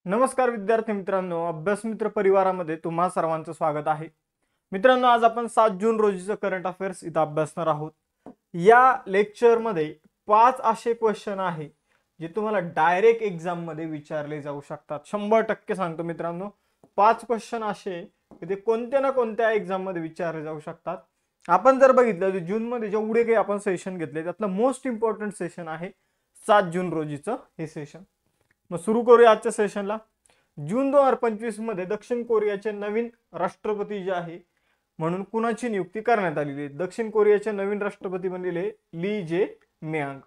नमस्कार विद्यार्थी मित्रांनो, अभ्यास मित्र परिवारामध्ये तुम्हा सर्वांचं स्वागत आहे. मित्रांनो, आज आपण 7 जून रोजीचं करंट अफेअर्स इथं अभ्यासणार आहोत. या लेक्चरमध्ये 5 असे क्वेश्चन आहे जे तुम्हाला डायरेक्ट एक्झाम मध्ये विचारले जाऊ शकतात. 100% सांगतो मित्रांनो, 5 क्वेश्चन असे की ते कोणत्या ना कोणत्या एक्झाम मध्ये विचारले जाऊ शकतात. आपण जर बघितलं तर जून मध्ये जेवढे काही आपण सेशन घेतले त्यातलं मोस्ट इम्पॉर्टंट सेशन आहे 7 जून रोजीचं हे सेशन. मग सुरू करूया आजच्या सेशनला. जून 2025 मध्ये दक्षिण कोरियाचे नवीन राष्ट्रपती जे आहे म्हणून कुणाची नियुक्ती करण्यात आलेली आहे. दक्षिण कोरियाचे नवीन राष्ट्रपती बनलेले ली जे मियांग.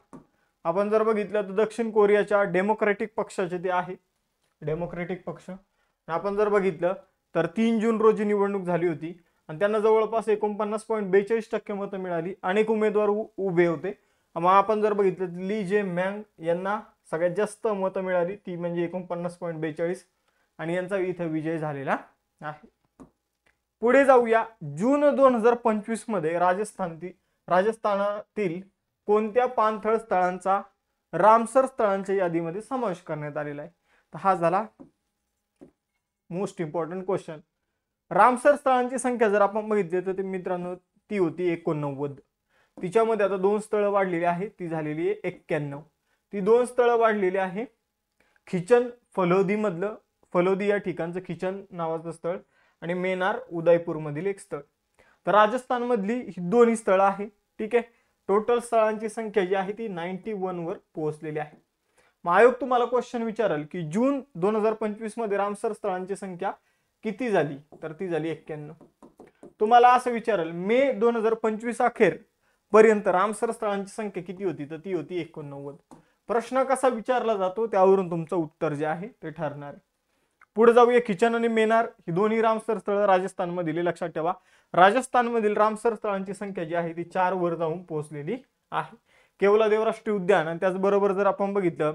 आपण जर बघितलं तर दक्षिण कोरियाच्या डेमोक्रॅटिक पक्षाचे ते आहे, डेमोक्रॅटिक पक्ष. आपण जर बघितलं तर 3 जून रोजी निवडणूक झाली होती आणि त्यांना जवळपास 49.42% मतं मिळाली. अनेक उमेदवार उभे होते. मग आपण जर बघितलं ली जे मियांग यांना सगळ्यात जास्त मतं मिळाली, ती म्हणजे 49.42, आणि यांचा इथे विजय झालेला आहे. पुढे जाऊया. जून 2025 मध्ये राजस्थानातील कोणत्या पाणथळ स्थळांचा रामसर स्थळांच्या यादीमध्ये समावेश करण्यात आलेला आहे? तर हा झाला मोस्ट इम्पॉर्टंट क्वेश्चन. रामसर स्थळांची संख्या जर आपण बघितली तर मित्रांनो ती होती 89. तिच्यामध्ये आता 2 स्थळं वाढलेली आहे, ती झालेली आहे 91. ती 2 स्थळं वाढलेली आहे खिचन फलोदी मधलं, फलोदी या ठिकाणचं खिचन नावाचं स्थळ, आणि मेनार उदयपूर मधील एक स्थळ. तर राजस्थान मधली ही दोन्ही स्थळं आहे. ठीक आहे. टोटल स्थळांची संख्या जी आहे ती 91 वर पोहोचलेली आहे. मग आयोग तुम्हाला क्वेश्चन विचारेल की जून 2025 मध्ये रामसर स्थळांची संख्या किती झाली? तर ती झाली 91. तुम्हाला असं विचारेल मे 2025 अखेर पर्यंत रामसर स्थळांची संख्या किती होती? तर ती होती 89. प्रश्न कसा विचारला जातो त्यावरून तुमचं उत्तर जे आहे ते ठरणार आहे. पुढे जाऊया. खिचन आणि मेनार ही दोन्ही रामसर स्थळ राजस्थान मधील. लक्षात ठेवा, राजस्थान मधील रामसर स्थळांची संख्या जी आहे ती 4 वर जाऊन पोहोचलेली आहे. केवलादेव राष्ट्रीय उद्यान आणि त्याचबरोबर जर आपण बघितलं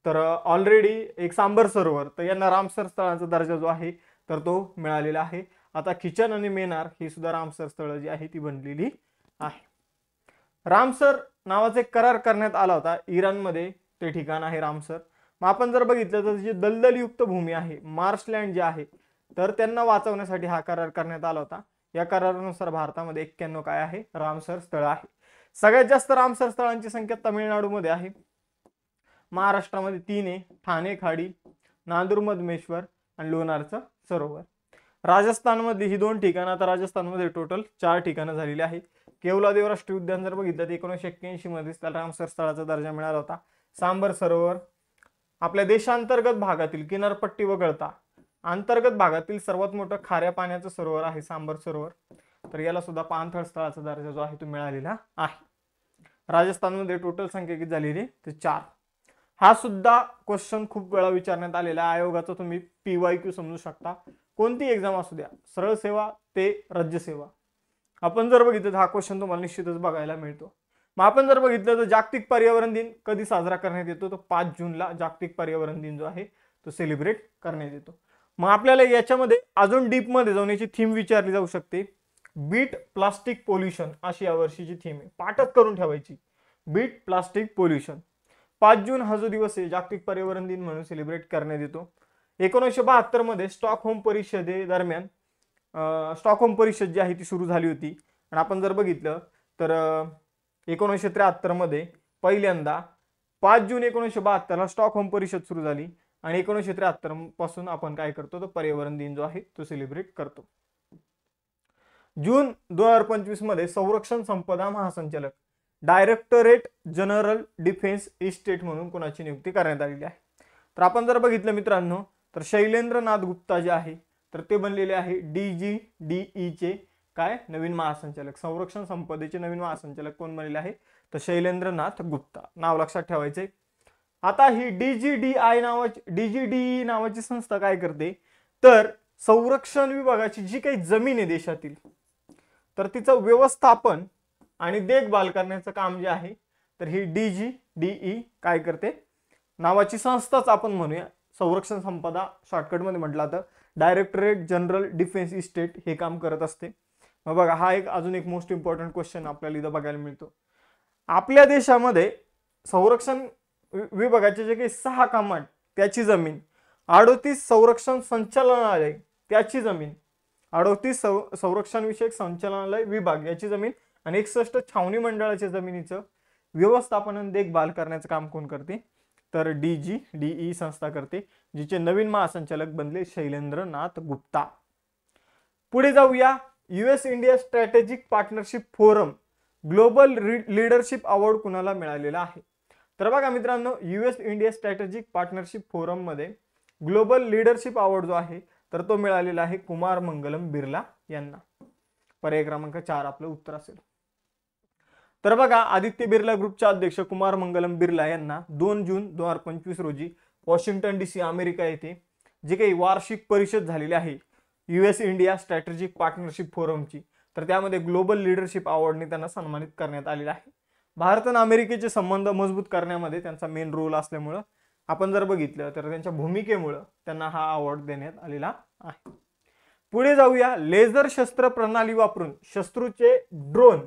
तर ऑलरेडी एक सांबर सरोवर, तर यांना रामसर स्थळांचा दर्जा जो आहे तर तो मिळालेला आहे. आता खिचन आणि मेनार ही सुद्धा रामसर स्थळ जी आहे ती बनलेली आहे. रामसर नावाचा एक करार करण्यात आला होता इराणमध्ये, ते ठिकाण आहे रामसर. मग आपण जर बघितलं तर जी दलदलयुक्त भूमी आहे, मार्शलँड जे आहे, तर त्यांना वाचवण्यासाठी हा करार करण्यात आला होता. या करारानुसार भारतामध्ये 91 काय आहे? रामसर स्थळ आहे. सगळ्यात जास्त रामसर स्थळांची संख्या तामिळनाडूमध्ये आहे. महाराष्ट्रामध्ये 3 आहे, ठाणे खाडी, नांदूर मधमेश्वर आणि लोणारचं सरोवर. राजस्थानमध्ये ही 2 ठिकाणं. आता राजस्थानमध्ये टोटल 4 ठिकाणं झालेली आहेत. केवलादेव राष्ट्रीय उद्यान जर बघितलं तर 1981 मध्ये त्याला रामसर स्थळाचा दर्जा मिळाला होता. सांबर सरोवर आपल्या देशांतर्गत भागातील किनारपट्टी वगळता अंतर्गत भागातील सर्वात मोठं खाऱ्या पाण्याचं सरोवर आहे सांबर सरोवर. तर याला सुद्धा पाणथळ स्थळाचा दर्जा जो आहे तो मिळालेला आहे. राजस्थानमध्ये टोटल संख्या किती झालेली? ते 4. हा सुद्धा क्वेश्चन खूप वेळा विचारण्यात आलेला आहे. आयोगाचा तुम्ही PYQ समजू शकता. कोणती एक्झाम असू द्या, सरळ सेवा ते राज्य सेवा, आपण जर बघितलं तर हा क्वेश्चन तुम्हाला निश्चितच बघायला मिळतो. मग आपण जर बघितलं तर जागतिक पर्यावरण दिन कधी साजरा करण्यात येतो? तर 5 जूनला जागतिक पर्यावरण दिन जो आहे तो सेलिब्रेट करण्यात येतो. मग आपल्याला याच्यामध्ये अजून डीप मध्ये जाऊन याची थीम विचारली जाऊ शकते. बीट प्लास्टिक पोल्युशन अशी यावर्षीची थीम आहे, पाठच करून ठेवायची. Bit plastic pollution. 5 जून हा जो दिवस आहे जागतिक पर्यावरण दिन म्हणून सेलिब्रेट करण्यात येतो. 1972 मध्ये स्टॉकहोम परिषदेदरम्यान स्टॉकहोम परिषद जी आहे ती सुरू झाली होती. आणि आपण जर बघितलं तर 1973 मध्ये पहिल्यांदा 5 जून 1972 ला स्टॉकहोम परिषद सुरू झाली आणि 1973 पासून आपण काय करतो तर पर्यावरण दिन जो आहे तो सेलिब्रेट करतो. जून 2025 मध्ये संरक्षण संपदा महासंचालक डायरेक्टरेट जनरल डिफेन्स इस्टेट म्हणून कोणाची नियुक्ती करण्यात आलेली आहे? तर आपण जर बघितलं मित्रांनो तर शैलेंद्रनाथ गुप्ता जे आहे तर ते बनलेले आहे DGDE चे काय नवीन महासंचालक. संरक्षण संपदेचे नवीन महासंचालक कोण बनलेले आहे? तर शैलेंद्रनाथ गुप्ता. नाव लक्षात ठेवायचे. आता ही DGDE नावाची संस्था काय करते तर संरक्षण विभागाची जी काही जमीन आहे देशातील तर तिचं व्यवस्थापन आणि देखभाल करण्याचं काम जे आहे तर ही DGDE काय करते नावाची संस्थाच आपण म्हणूया. संरक्षण संपदा शॉर्टकट मध्ये म्हटलं तर डायरेक्टरेट जनरल डिफेन्स इस्टेट हे काम करत असते. मग बघा हा एक अजून एक मोस्ट इम्पॉर्टंट क्वेश्चन आपल्याला इथं बघायला मिळतो. आपल्या देशामध्ये संरक्षण विभागाचे जे काही 6 कमांड त्याची जमीन 38 संरक्षण संचालनालय त्याची जमीन, 38 संरक्षण विषयक संचालनालय विभाग याची जमीन आणि 61 छावणी मंडळाच्या जमिनीचं व्यवस्थापन आणि देखभाल करण्याचं काम कोण करते, तर DGDE संस्था करते, जिचे नवीन महासंचालक बनले शैलेंद्रनाथ गुप्ता. पुढे जाऊया. US India strategic partnership forum global leadership award कुणाला मिळालेला आहे, तर बघा मित्रांनो, US India strategic partnership forum मध्ये ग्लोबल लीडरशिप अवॉर्ड जो आहे तर तो मिळालेला आहे कुमार मंगलम बिर्ला यांना. पर्याय क्रमांक 4 आपलं उत्तर असेल. तर बघा, आदित्य बिर्ला ग्रुपचे अध्यक्ष कुमार मंगलम बिर्ला यांना 2 जून 2025 रोजी वॉशिंग्टन DC अमेरिका येथे जे काही वार्षिक परिषद झालेली आहे US इंडिया स्ट्रॅटेजिक पार्टनरशिप फोरमची, तर त्यामध्ये ग्लोबल लीडरशिप अवॉर्डने त्यांना सन्मानित करण्यात आलेला आहे. भारत आणि अमेरिकेचे संबंध मजबूत करण्यामध्ये त्यांचा मेन रोल असल्यामुळं आपण जर बघितलं तर त्यांच्या भूमिकेमुळे त्यांना हा अवॉर्ड देण्यात आलेला आहे. पुढे जाऊया. लेझर शस्त्र प्रणाली वापरून शत्रूचे ड्रोन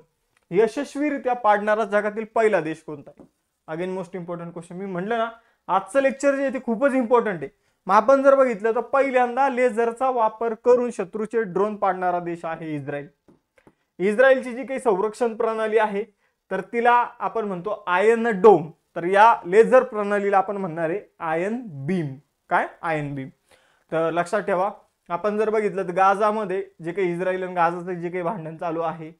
यशस्वीरित्या पाडणारा जगातील पहिला देश कोणता आहे. Again most important question. मी म्हटलं ना, आजचं लेक्चर जे आहे ते खूपच इम्पॉर्टंट आहे. मग आपण जर बघितलं तर पहिल्यांदा लेझरचा वापर करून शत्रूचे ड्रोन पाडणारा देश आहे इस्रायल. इस्रायलची जी काही संरक्षण प्रणाली आहे तर तिला आपण म्हणतो आयर्न डोम, तर या लेझर प्रणालीला आपण म्हणणार आहे आयर्न बीम. काय? Iron beam. तर लक्षात ठेवा, आपण जर बघितलं तर गाझामध्ये जे काही इस्रायल आणि गाझाचं जे काही भांडण चालू आहे,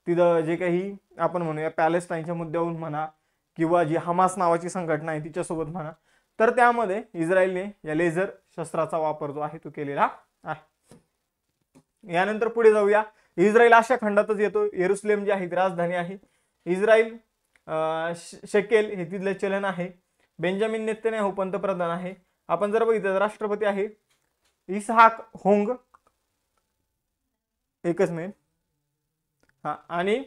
तिथं जे काही आपण म्हणूया पॅलेस्टाईनच्या मुद्द्यावरून म्हणा किंवा जी हमास नावाची संघटना आहे तिच्यासोबत म्हणा, तर त्यामध्ये इस्रायलने या लेझर शस्त्राचा वापर जो आहे तो केलेला आहे. यानंतर पुढे जाऊया. इस्रायल अशा खंडातच येतो. येरुशलेम जी आहे ती राजधानी आहे. इस्रायल शेकेल हे तिथले चलन आहे. बेंजामिन नेतन्याहू पंतप्रधान आहे. आपण जर बघितलं तर राष्ट्रपती आहे इसहाक होंग, एकच मिनिट, हा, आणि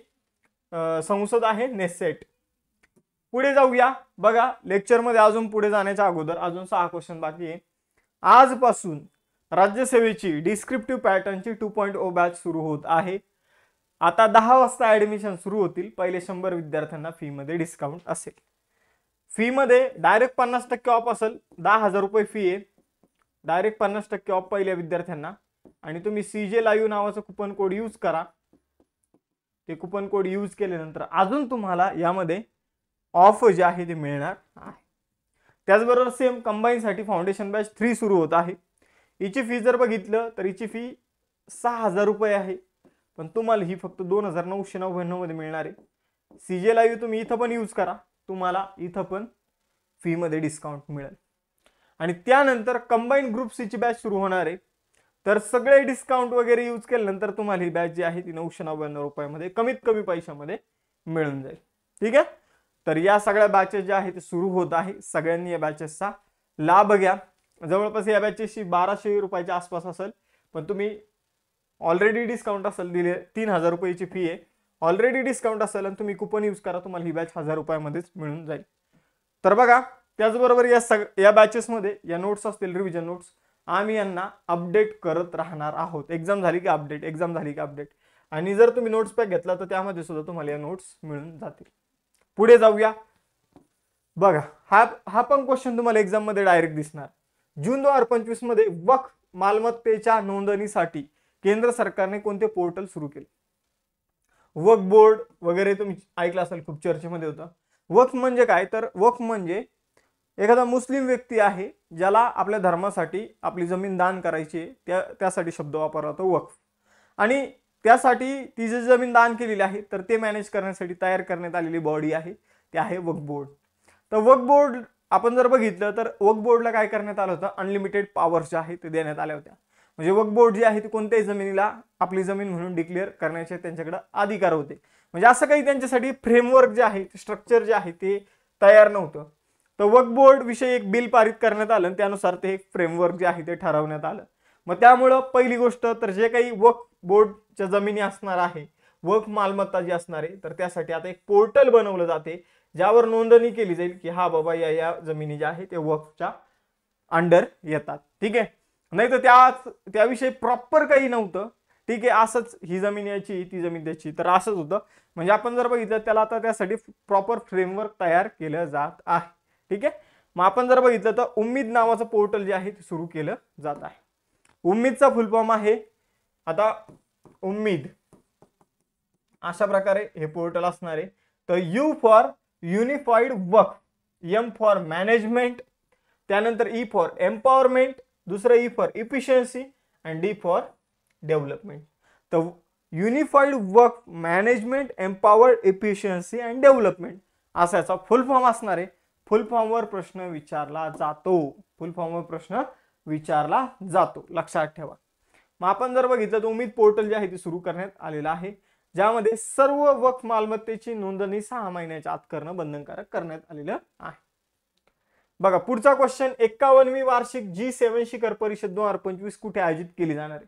संसद आहे नेसेट. पुढे जाऊया. बघा, लेक्चर मध्ये अजून पुढे जाण्याच्या अगोदर अजून 6 क्वेश्चन बाकी आहे. आजपासून राज्यसेवेची डिस्क्रिप्टिव्ह पॅटर्नची 2.0 बॅच सुरू होत आहे. आता 10 वाजता ऍडमिशन सुरू होतील. पहिले 100 विद्यार्थ्यांना फी मध्ये डिस्काउंट असेल. फी मध्ये डायरेक्ट 50% ऑफ असेल. 10,000 रुपये फी आहे. डायरेक्ट 50% ऑफ पहिल्या विद्यार्थ्यांना. आणि तुम्ही CJ लाईव्ह नावाचं कुपन कोड यूज करा. ते कुपन कोड यूज केल्यानंतर अजून तुम्हाला यामध्ये ऑफ जे आहे ते मिळणार आहे. त्याचबरोबर सेम कंबाईन साठी फाउंडेशन बॅच 3 सुरू होत आहे. हिची फी जर बघितलं तर हिची फी 6,000 रुपये आहे, पण तुम्हाला ही फक्त 2,999 मध्ये मिळणार आहे. CJ लाईव्ह तुम्ही इथं पण यूज करा, तुम्हाला इथं पण फी मध्ये डिस्काउंट मिळेल. आणि त्यानंतर कंबाईन ग्रुप सी ची बॅच सुरू होणार आहे. तर सगळे डिस्काउंट वगैरे यूज केल्यानंतर तुम्हाला ही बॅच जी आहे ती 999 रुपयामध्ये कमीत कमी पैशामध्ये मिळून जाईल. ठीक आहे. तर या सगळ्या बॅचेस ज्या आहेत ते सुरू होत आहे. सगळ्यांनी या बॅचेसचा लाभ घ्या. जवळपास या बॅचेसची 1200 रुपयाच्या आसपास असेल, पण तुम्ही ऑलरेडी डिस्काउंट असेल दिले 3,000 रुपयाची फी आहे. ऑलरेडी डिस्काउंट असेल आणि तुम्ही कुपन यूज करा, तुम्हाला ही बॅच 1000 रुपयामध्येच मिळून जाईल. तर बघा, त्याचबरोबर या बॅचेसमध्ये या नोट्स असतील, रिव्हिजन नोट्स, आम्ही यांना अपडेट करत राहणार आहोत. एक्झाम झाली की अपडेट, एक्झाम झाली की अपडेट. आणि जर तुम्ही नोट्स पॅक घेतला तर त्यामध्ये सुद्धा तुम्हाला या नोट्स मिळून जातील. पुढे जाऊया. बघा, हा पण क्वेश्चन तुम्हाला एक्झाम मध्ये डायरेक्ट दिसणार. जून 2025 मध्ये वक्फ मालमत्तेच्या नोंदणीसाठी केंद्र सरकारने कोणते पोर्टल सुरू केले. वक्फ बोर्ड वगैरे तुम्ही ऐकलं असेल, खूप चर्चेमध्ये होतं. वक्फ म्हणजे काय, तर वक्फ म्हणजे एखादा मुस्लिम व्यक्ती आहे ज्याला आपल्या धर्मासाठी आपली जमीन दान करायची, त्यासाठी शब्द वापरला जातो वक्फ. आणि त्यासाठी ती जी जमीन दान केलेली आहे तर ते मॅनेज करण्यासाठी तयार करण्यात आलेली बॉडी आहे, ते आहे वक्फ बोर्ड. तर वक्फ बोर्ड आपण जर बघितलं तर वक्फ बोर्डला काय करण्यात आलं होतं, अनलिमिटेड पॉवर्स जे आहे ते देण्यात आल्या होत्या. म्हणजे वक्फ बोर्ड जी आहे ती कोणत्याही जमिनीला आपली जमीन म्हणून डिक्लेअर करण्याचे त्यांच्याकडे अधिकार होते. म्हणजे असं काही त्यांच्यासाठी फ्रेमवर्क जे आहे, स्ट्रक्चर जे आहे ते तयार नव्हतं. तर वक्फ बोर्ड विषयी एक बिल पारित करण्यात आलं, त्यानुसार ते एक फ्रेमवर्क जे आहे ते ठरवण्यात आलं. मग त्यामुळं पहिली गोष्ट तर जे काही वक्फ बोर्डच्या जमिनी असणार आहे, वक्फ मालमत्ता जी असणार आहे, तर त्यासाठी आता एक पोर्टल बनवलं जाते ज्यावर नोंदणी केली जाईल की हा बाबा या जमिनी ज्या आहे ते वक्फच्या अंडर येतात. ठीक आहे. नाही तर त्याविषयी प्रॉपर काही नव्हतं. ठीक आहे, असंच ही जमीन याची, ती जमीन त्याची, तर असंच होतं. म्हणजे आपण जर बघितलं त्याला आता त्यासाठी प्रॉपर फ्रेमवर्क तयार केलं जात आहे. ठीक आहे. मग आपण जर बघितलं तर उम्मीद नावाचं पोर्टल जे आहे ते सुरू केलं जात आहे. उम्मीदचा फुल फॉर्म आहे, आता उम्मीद अशा प्रकारे हे पोर्टल असणार आहे. तर U for unified work, M for management, त्यानंतर ई फॉर एम्पॉवरमेंट, दुसरं E for efficiency and D for development. तर unified work management empowered efficiency and development असा याचा फुल फॉर्म असणार आहे. फुल फॉर्मवर प्रश्न विचारला जातो, फुल फॉर्मवर प्रश्न विचारला जातो, लक्षात ठेवा. मग आपण जर बघितलं तर उम्मीद पोर्टल जे आहे ते सुरू करण्यात आलेलं आहे, ज्यामध्ये सर्व वक्फ मालमत्तेची नोंदणी 6 महिन्याच्या आत करणं बंधनकारक करण्यात आलेलं आहे. बघा पुढचा क्वेश्चन, 51वी वार्षिक G7 शिखर परिषद 2025 कुठे आयोजित केली जाणार आहे?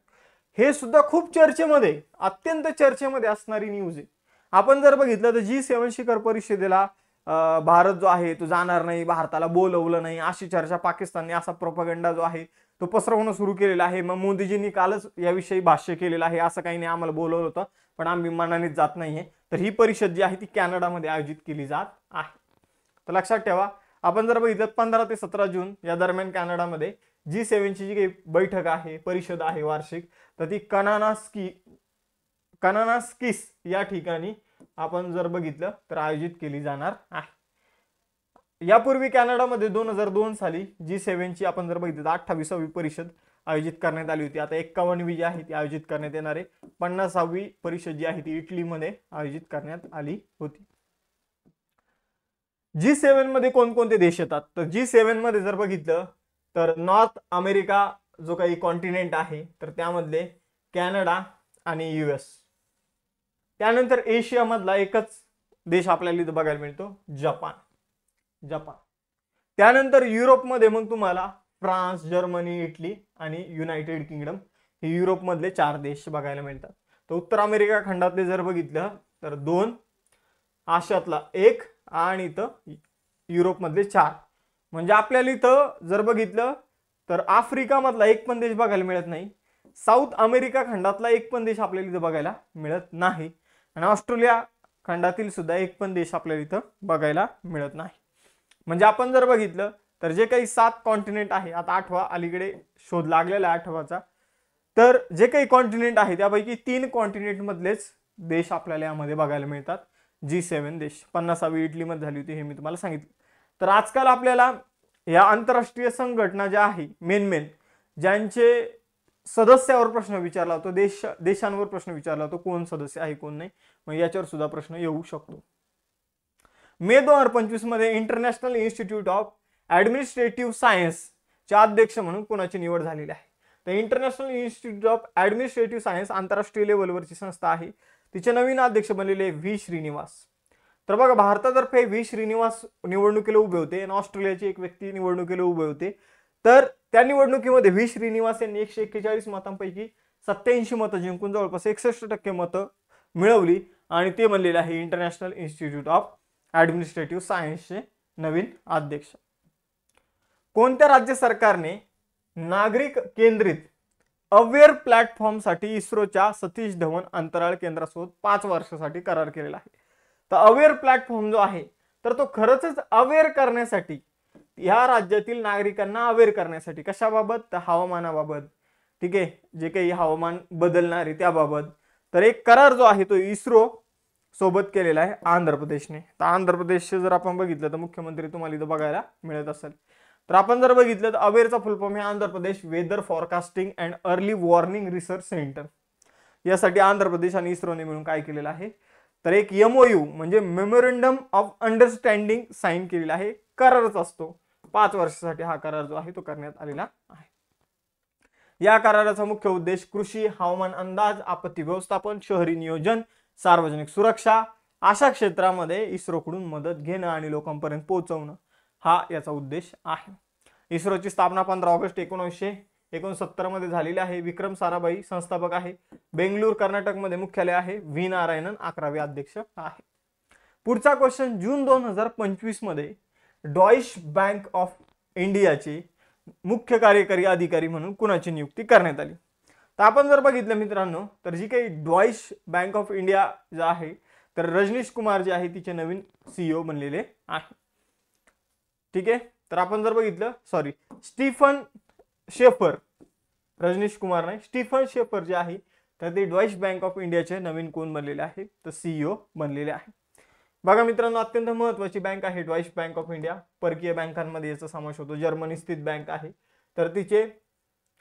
हे सुद्धा खूप चर्चेमध्ये, अत्यंत चर्चेमध्ये असणारी न्यूज आहे. आपण जर बघितलं तर G7 शिखर परिषदेला भारत जो आहे तो जाणार नाही, भारताला बोलवलं नाही, अशी चर्चा पाकिस्तानने, असा प्रोपगंडा जो आहे तो पसरवणं सुरू केलेला आहे. मग मोदीजींनी कालच याविषयी भाष्य केलेलं आहे, असं काही नाही आम्हाला बोलवलं होतं पण आम्ही मनानेच जात नाहीये. तर ही परिषद जी आहे ती कॅनडामध्ये आयोजित केली जात आहे. तर लक्षात ठेवा, आपण जर बघितलं 15 ते 17 जून या दरम्यान कॅनडामध्ये G7 ची जी काही बैठक आहे, परिषद आहे वार्षिक, तर ती कनानास्किस या ठिकाणी आपण जर बघितलं तर आयोजित केली जाणार आहे. यापूर्वी कॅनडामध्ये 2002 साली G7 ची आपण जर बघितलं तर 28वी परिषद आयोजित करण्यात आली होती. आता 51वी जी आहे ती आयोजित करण्यात येणार आहे. 50वी परिषद जी आहे ती इटलीमध्ये आयोजित करण्यात आली होती. G7 मध्ये कोणकोणते देश येतात? तर G7 मध्ये जर बघितलं तर नॉर्थ अमेरिका जो काही कॉन्टिनेंट आहे तर त्यामधले कॅनडा आणि US. त्यानंतर एशिया मधला एकच देश आपल्याला इथं बघायला मिळतो, जपान. त्यानंतर युरोपमध्ये मग तुम्हाला फ्रान्स, जर्मनी, इटली आणि युनायटेड किंगडम हे युरोप मधले 4 देश बघायला मिळतात. तर उत्तर अमेरिका खंडातले जर बघितलं तर 2, आशियातला 1 आणि इथं युरोप मधले 4. म्हणजे आपल्याला इथं जर बघितलं तर आफ्रिका मधला एक पण देश बघायला मिळत नाही, साऊथ अमेरिका खंडातला एक पण देश आपल्याला इथं बघायला मिळत नाही, आणि ऑस्ट्रेलिया खंडातील सुद्धा एक पण देश आपल्याला इथं बघायला मिळत नाही. म्हणजे आपण जर बघितलं तर जे काही 7 कॉन्टिनेंट आहे, आता 8वा अलीकडे शोध लागलेला आहे 8वाचा, तर जे काही कॉन्टिनेंट आहे त्यापैकी 3 कॉन्टिनेंट मधलेच देश आपल्याला यामध्ये बघायला मिळतात. G7 देश 50वी इटलीमध्ये झाली होती हे मी तुम्हाला सांगितलं. तर आजकाल आपल्याला या आंतरराष्ट्रीय संघटना ज्या आहे मेन ज्यांचे सदस्यावर प्रश्न विचारला होतो, देशांवर प्रश्न विचारला होतो, कोण सदस्य आहे कोण नाही, मग याच्यावर सुद्धा प्रश्न येऊ शकतो. मे 2025 मध्ये international institute of administrative science चे अध्यक्ष म्हणून कोणाची निवड झालेली आहे? तर international institute of administrative science आंतरराष्ट्रीय लेवलवरची संस्था आहे, तिचे नवीन अध्यक्ष बनलेले व्ही श्रीनिवास. तर बघा भारतातर्फे व्ही श्रीनिवास निवडणुकीला उभे होते आणि ऑस्ट्रेलियाची एक व्यक्ती निवडणुकीला उभे होते. तर त्या निवडणुकीमध्ये व्ही श्रीनिवास यांनी 141 मतांपैकी 87 मतं जिंकून जवळपास 61% मतं मिळवली आणि ते बनलेले आहे इंटरनॅशनल इन्स्टिट्यूट ऑफ ऍडमिनिस्ट्रेटिव्ह सायन्सचे नवीन अध्यक्ष. कोणत्या राज्य सरकारने नागरिक केंद्रित अवेअर प्लॅटफॉर्मसाठी इस्रोच्या सतीश धवन अंतराळ केंद्रासोबत 5 वर्षासाठी करार केलेला आहे? तर अवेअर प्लॅटफॉर्म जो आहे तर तो खरंच अवेअर करण्यासाठी, या राज्यातील नागरिकांना अवेअर करण्यासाठी, कशाबाबत? तर हवामानाबाबत, ठीक आहे, जे काही हवामान बदलणार आहे त्याबाबत. तर एक करार जो आहे तो इस्रो सोबत केलेला आहे आंध्र प्रदेशने. तर आंध्र प्रदेशचे जर आपण बघितलं तर मुख्यमंत्री तुम्हाला इथं बघायला मिळत असेल. तर आपण जर बघितलं तर अवेअरचा फुल फॉर्म आहे Andhra Pradesh weather forecasting and early warning research centre. यासाठी आंध्र प्रदेश आणि इस्रोने मिळून काय केलेलं आहे तर एक MOU म्हणजे मेमोरंडम ऑफ अंडरस्टँडिंग साइन केलेला आहे. करारच असतो, 5 वर्षासाठी हा करार जो आहे तो करण्यात आलेला आहे. या कराराचा मुख्य उद्देश कृषी, हवामान अंदाज, आपत्ती व्यवस्थापन, शहरी नियोजन, सार्वजनिक सुरक्षा अशा क्षेत्रामध्ये इस्रोकडून मदत घेणं आणि लोकांपर्यंत पोहोचवणं हा याचा उद्देश आहे. इस्रोची स्थापना 15 ऑगस्ट 1969 मध्ये झालेली आहे. विक्रम साराभाई संस्थापक आहे. बेंगळूर कर्नाटक मध्ये मुख्यालय आहे. व्ही नारायणन 11वे अध्यक्ष आहे. पुढचा क्वेश्चन, जून 2025 मध्ये डॉइश बँक ऑफ इंडियाचे मुख्य कार्यकारी अधिकारी म्हणून कुणाची नियुक्ती करण्यात आली? तर आपण जर बघितलं मित्रांनो तर जी काही डॉइश बँक ऑफ इंडिया जे आहे तर रजनीश कुमार जे आहे तिचे नवीन CEO बनलेले आहे. ठीक आहे, तर आपण जर बघितलं स्टीफन शेफर, रजनीश कुमार नाही, स्टीफन शेफर जे आहे तर ते डॉइश बँक ऑफ इंडियाचे नवीन कोण बनलेले आहे तर CEO बनलेले आहे. बघा मित्रांनो, अत्यंत महत्त्वाची बँक आहे डॉइश बँक ऑफ इंडिया. परकीय बँकांमध्ये याचा समावेश होतो. जर्मनी स्थित बँक आहे. तर तिचे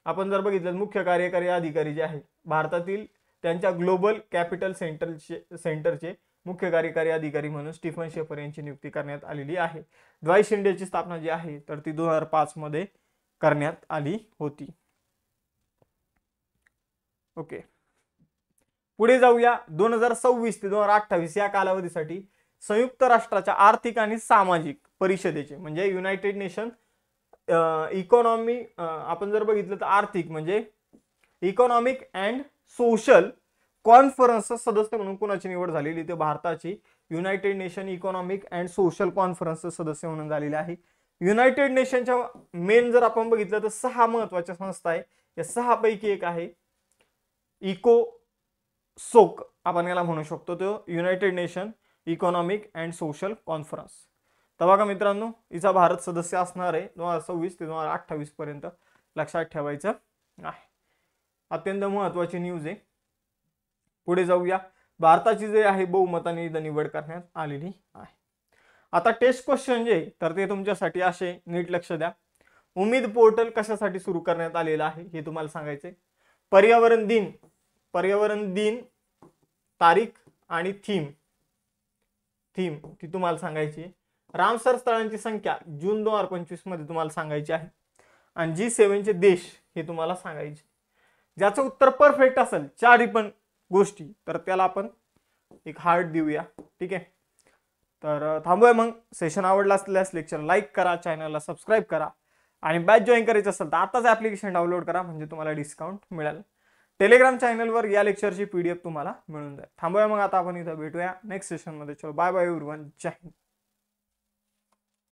आपण जर बघितलं मुख्य कार्यकारी अधिकारी जे आहे भारतातील त्यांच्या ग्लोबल कॅपिटल सेंटरचे मुख्य कार्यकारी अधिकारी म्हणून स्टीफन शेफर यांची नियुक्ती करण्यात आलेली आहे. डॉइश इंडियाची स्थापना जी आहे तर ती 2005 मध्ये करण्यात आली होती. ओके, पुढे जाऊया. 2026 ते 2028 या कालावधीसाठी संयुक्त राष्ट्राच्या आर्थिक आणि सामाजिक परिषदेचे म्हणजे युनायटेड नेशन इकॉनॉमी, आपण जर बघितलं तर आर्थिक म्हणजे इकॉनॉमिक अँड सोशल कॉन्फरन्स सदस्य म्हणून कोणाची निवड झालेली ते भारताची United nation economic and social conference सदस्य म्हणून झालेले आहे. युनायटेड नेशनच्या मेन जर आपण बघितलं तर 6 महत्वाच्या संस्था आहे. या 6 पैकी एक आहे इकोसोक, आपण याला म्हणू शकतो, तो United nation economic and social conference. तर बघा मित्रांनो, हिचा भारत सदस्य असणार आहे 2026 ते 2028 पर्यंत, लक्षात ठेवायचं आहे. अत्यंत महत्वाची न्यूज आहे. पुढे जाऊया. भारताची जे आहे बहुमताने निवड करण्यात आलेली आहे. आता टेस्ट क्वेश्चन जे तर ते तुमच्यासाठी असे, नीट लक्ष द्या. उमेद पोर्टल कशासाठी सुरू करण्यात आलेलं आहे हे तुम्हाला सांगायचंय. पर्यावरण दिन तारीख आणि थीम ती तुम्हाला सांगायची. रामसर स्थळांची संख्या जून 2025 मध्ये तुम्हाला सांगायची आहे. आणि G7 चे देश हे तुम्हाला सांगायचे. ज्याचं उत्तर परफेक्ट असेल 4 पण गोष्टी तर त्याला आपण एक हार्ट देऊया. ठीक आहे, तर थांबूया मग. सेशन आवडला असल्यास लेक्चर लाईक करा, चॅनलला सबस्क्राईब करा आणि बॅच जॉईन करायचं असेल तर आताच ॲप्लिकेशन डाउनलोड करा म्हणजे तुम्हाला डिस्काउंट मिळेल. टेलिग्राम चॅनलवर या लेक्चरची PDF तुम्हाला मिळून जाईल. थांबूया मग आता, आपण इथं भेटूया नेक्स्ट सेशनमध्ये. चलो बाय बाय एव्हरीवन, जय हिंद.